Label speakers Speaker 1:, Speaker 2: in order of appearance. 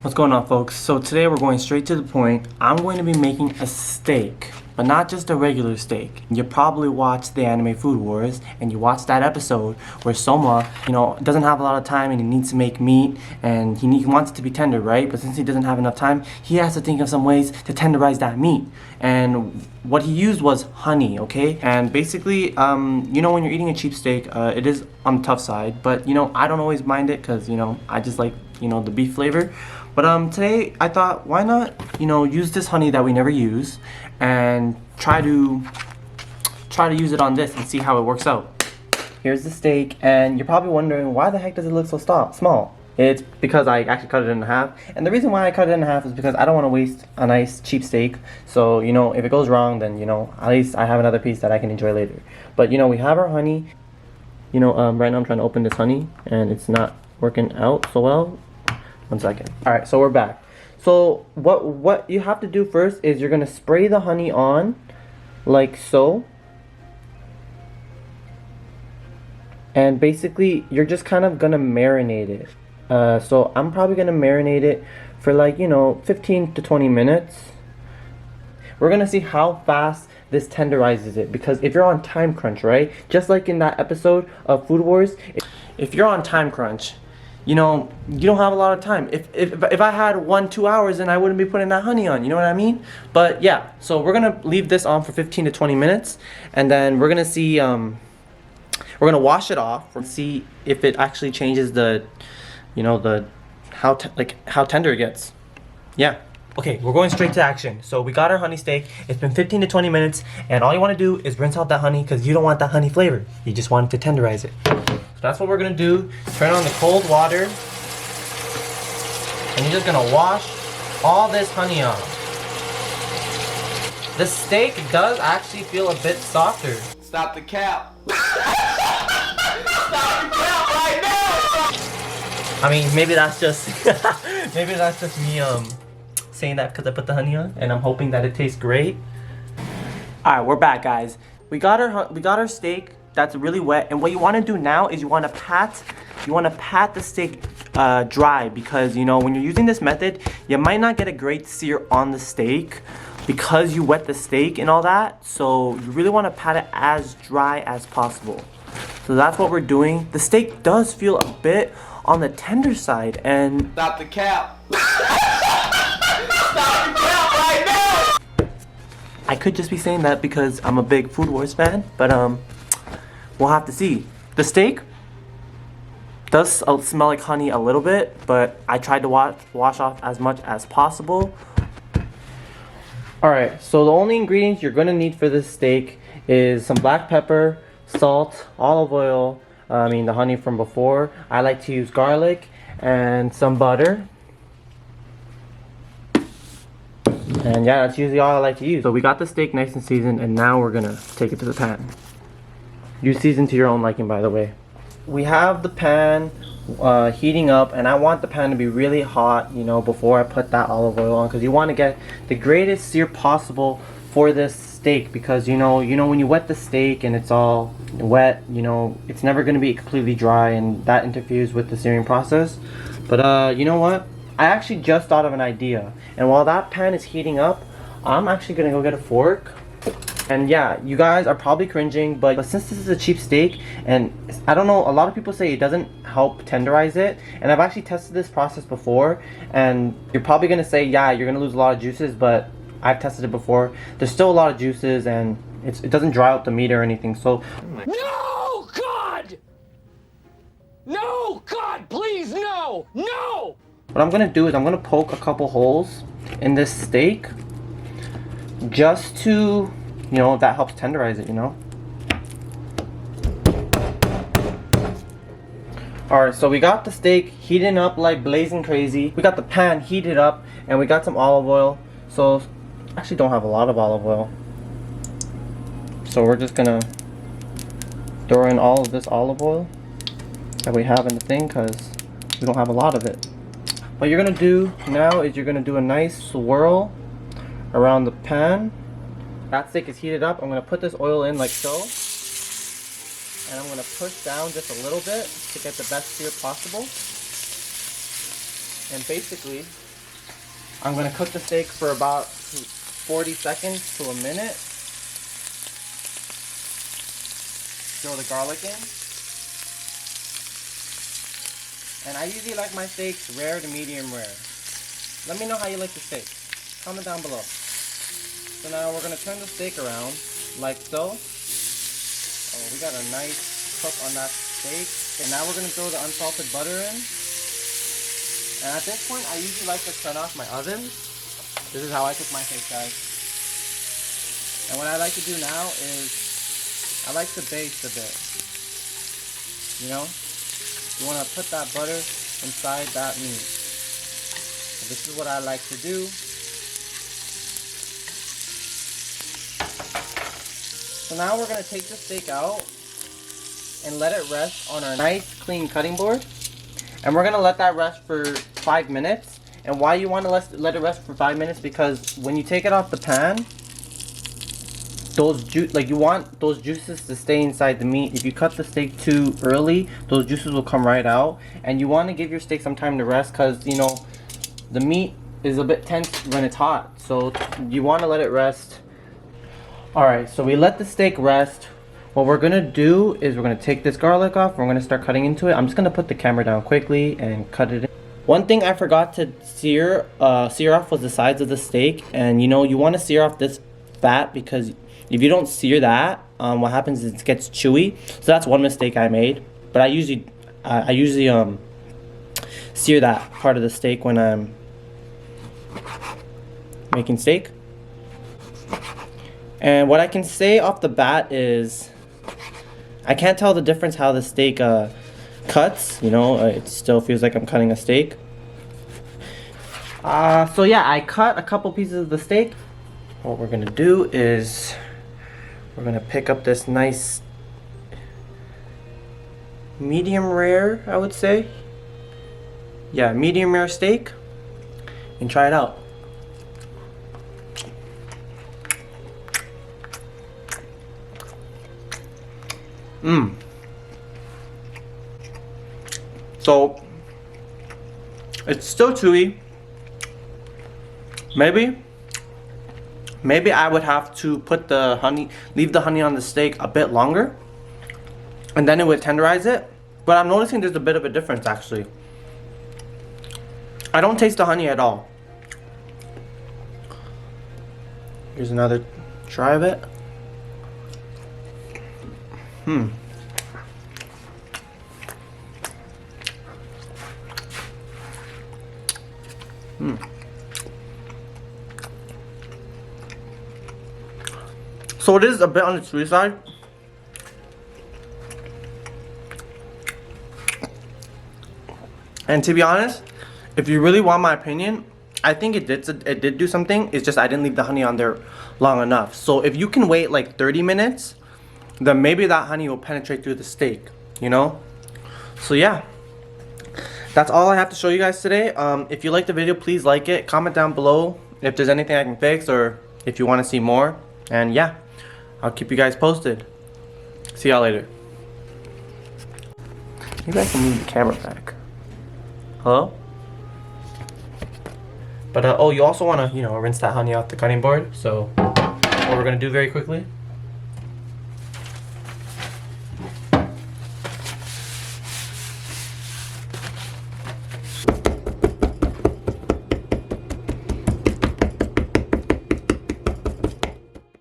Speaker 1: What's going on, folks? So today we're going straight to the point. I'm going to be making a steak, but not just a regular steak. You probably watched the anime Food Wars, and you watched that episode where Soma, doesn't have a lot of time and he needs to make meat, and he wants it to be tender, right? But since he doesn't have enough time, he has to think of some ways to tenderize that meat. And what he used was honey, okay? And basically, when you're eating a cheap steak, it is on the tough side, but I don't always mind it because I just like the beef flavor. But today I thought, why not use this honey that we never use and try to use it on this and see how it works out. Here's the steak, and you're probably wondering, why the heck does it look so small? It's because I actually cut it in half, and the reason why I cut it in half is because I don't want to waste a nice cheap steak. So if it goes wrong, then at least I have another piece that I can enjoy later. But we have our honey. Right now I'm trying to open this honey and it's not working out so well. 1 second. Alright, so we're back. So what you have to do first is you're gonna spray the honey on like so. And basically you're just kind of gonna marinate it. So I'm probably gonna marinate it for 15 to 20 minutes. We're gonna see how fast this tenderizes it, because if you're on time crunch, right? Just like in that episode of Food Wars, if you're on time crunch, you don't have a lot of time. If I had 1-2 hours, then I wouldn't be putting that honey on, you know what I mean? But yeah, so we're gonna leave this on for 15 to 20 minutes, and then we're gonna see, we're gonna wash it off and see if it actually changes the, how tender it gets. Yeah. Okay, we're going straight to action. So we got our honey steak. It's been 15 to 20 minutes, and all you want to do is rinse out that honey because you don't want that honey flavor. You just want it to tenderize it. So that's what we're gonna do. Turn on the cold water, and you're just gonna wash all this honey off. The steak does actually feel a bit softer.
Speaker 2: Stop the cap. Stop the cap right now.
Speaker 1: I mean, maybe that's just me saying that because I put the honey on, and I'm hoping that it tastes great. All right, we're back, guys. We got our steak that's really wet, and what you want to do now is you want to pat the steak dry, because when you're using this method, you might not get a great sear on the steak because you wet the steak and all that. So you really want to pat it as dry as possible. So that's what we're doing. The steak does feel a bit on the tender side, and
Speaker 2: stop the cap. Stop the cap right now.
Speaker 1: I could just be saying that because I'm a big Food Wars fan, but we'll have to see. The steak does smell like honey a little bit, but I tried to wash off as much as possible. Alright, so the only ingredients you're going to need for this steak is some black pepper, salt, olive oil, the honey from before. I like to use garlic, and some butter. And yeah, that's usually all I like to use. So we got the steak nice and seasoned, and now we're gonna take it to the pan. You season to your own liking, by the way. We have the pan heating up, and I want the pan to be really hot, before I put that olive oil on, because you want to get the greatest sear possible for this steak, because when you wet the steak and it's all wet, it's never going to be completely dry, and that interferes with the searing process. But you know what? I actually just thought of an idea, and while that pan is heating up, I'm actually gonna go get a fork. And yeah, you guys are probably cringing, but since this is a cheap steak, and I don't know, a lot of people say it doesn't help tenderize it, and I've actually tested this process before, and you're probably gonna say, yeah, you're gonna lose a lot of juices, but I've tested it before. There's still a lot of juices, and it doesn't dry out the meat or anything. So
Speaker 3: no, God! No, God, please, no! No!
Speaker 1: what I'm gonna do is I'm gonna poke a couple holes in this steak, just to, that helps tenderize it, Alright, so we got the steak heating up like blazing crazy. We got the pan heated up, and we got some olive oil. So, I actually don't have a lot of olive oil. So we're just gonna throw in all of this olive oil that we have in the thing, because we don't have a lot of it. What you're gonna do now is you're gonna do a nice swirl around the pan. That steak is heated up. I'm gonna put this oil in like so, and I'm gonna push down just a little bit to get the best sear possible. And basically, I'm gonna cook the steak for about 40 seconds to a minute. Throw the garlic in. And I usually like my steaks rare to medium rare. Let me know how you like the steak. Comment down below. So now we're gonna turn the steak around, like so. Oh, we got a nice cook on that steak. And now we're gonna throw the unsalted butter in. And at this point, I usually like to turn off my oven. This is how I cook my steak, guys. And what I like to do now is, I like to baste a bit. You know? You want to put that butter inside that meat. So this is what I like to do. So now we're going to take the steak out and let it rest on our nice clean cutting board. And we're going to let that rest for 5 minutes. And why you want to let it rest for 5 minutes? Because when you take it off the pan, you want those juices to stay inside the meat. If you cut the steak too early, those juices will come right out. And you want to give your steak some time to rest because, you know, the meat is a bit tense when it's hot. So you want to let it rest. Alright, so we let the steak rest. What we're going to do is we're going to take this garlic off. We're going to start cutting into it. I'm just going to put the camera down quickly and cut it in. One thing I forgot to sear off was the sides of the steak. And you know, you want to sear off this fat because if you don't sear that, what happens is it gets chewy. So that's one mistake I made. But I usually sear that part of the steak when I'm making steak. And what I can say off the bat is I can't tell the difference how the steak cuts. You know, it still feels like I'm cutting a steak. So yeah, I cut a couple pieces of the steak. What we're gonna do is we're gonna pick up this nice medium rare, I would say. Yeah, medium rare steak, and try it out. So it's still chewy. Maybe I would have to put the honey, leave the honey on the steak a bit longer, and then it would tenderize it. But I'm noticing there's a bit of a difference actually. I don't taste the honey at all. Here's another try of it. So it is a bit on the sweet side. And to be honest, if you really want my opinion, I think it did do something. It's just I didn't leave the honey on there long enough. So if you can wait like 30 minutes, then maybe that honey will penetrate through the steak, you know? So yeah, that's all I have to show you guys today. If you liked the video, please like it. Comment down below if there's anything I can fix or if you want to see more. And yeah, I'll keep you guys posted. See y'all later. Maybe I can move the camera back. Hello? But oh, you also want to, you know, rinse that honey off the cutting board. So what we're going to do very quickly